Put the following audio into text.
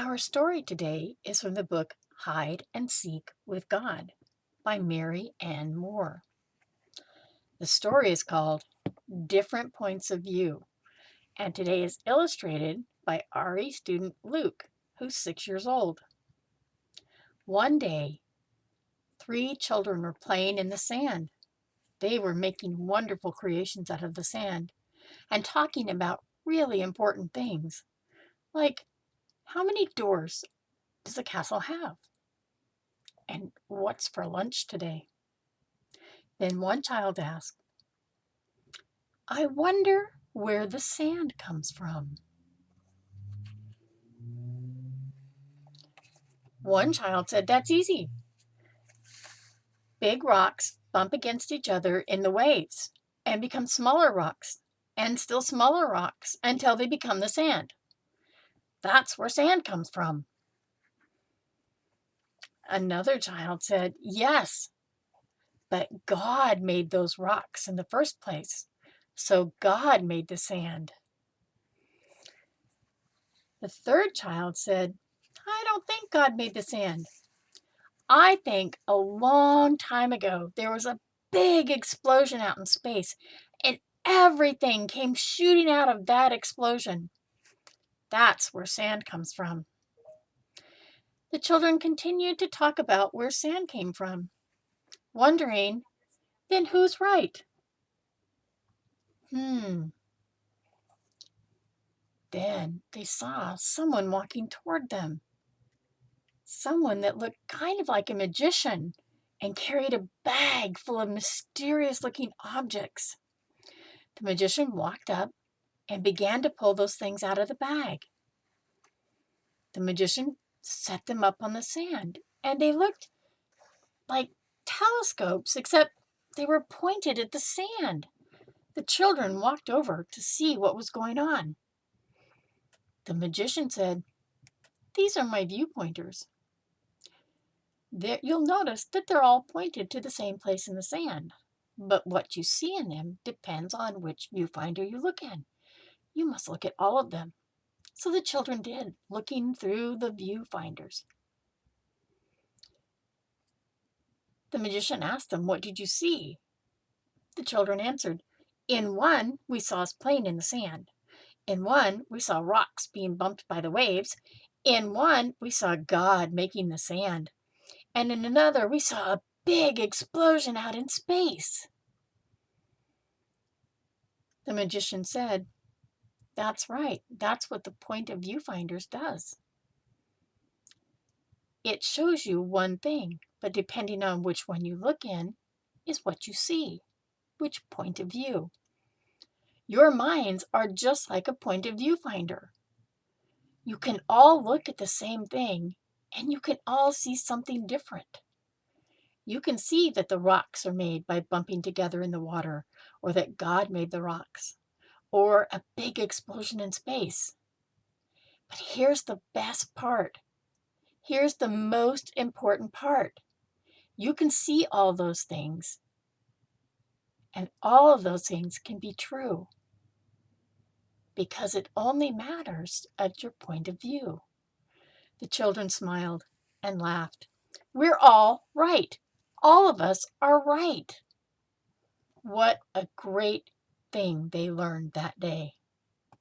Our story today is from the book Hide and Seek with God by Mary Ann Moore. The story is called Different Points of View, and today is illustrated by RE student Luke, who's 6 years old. One day, three children were playing in the sand. They were making wonderful creations out of the sand and talking about really important things, like how many doors does a castle have? And what's for lunch today? Then one child asked, I wonder where the sand comes from. One child said, that's easy. Big rocks bump against each other in the waves and become smaller rocks and still smaller rocks until they become the sand. That's where sand comes from. Another child said, yes, but God made those rocks in the first place. So God made the sand. The third child said, I don't think God made the sand. I think a long time ago there was a big explosion out in space, and everything came shooting out of that explosion. That's where sand comes from. The children continued to talk about where sand came from, wondering, then who's right? Then they saw someone walking toward them. Someone that looked kind of like a magician and carried a bag full of mysterious looking objects. The magician walked up and began to pull those things out of the bag. The magician set them up on the sand, and they looked like telescopes, except they were pointed at the sand. The children walked over to see what was going on. The magician said, these are my viewpointers. You'll notice that they're all pointed to the same place in the sand, but what you see in them depends on which viewfinder you look in. You must look at all of them. So the children did, looking through the viewfinders. The magician asked them, what did you see? The children answered, in one, we saw us playing in the sand. In one, we saw rocks being bumped by the waves. In one, we saw God making the sand. And in another, we saw a big explosion out in space. The magician said, that's right. That's what the point of viewfinders does. It shows you one thing, but depending on which one you look in is what you see, which point of view. Your minds are just like a point of viewfinder. You can all look at the same thing, and you can all see something different. You can see that the rocks are made by bumping together in the water, or that God made the rocks, or a big explosion in space. But here's the best part. Here's the most important part. You can see all those things, and all of those things can be true because it only matters at your point of view. The children smiled and laughed. We're all right. All of us are right. What a great thing they learned that day.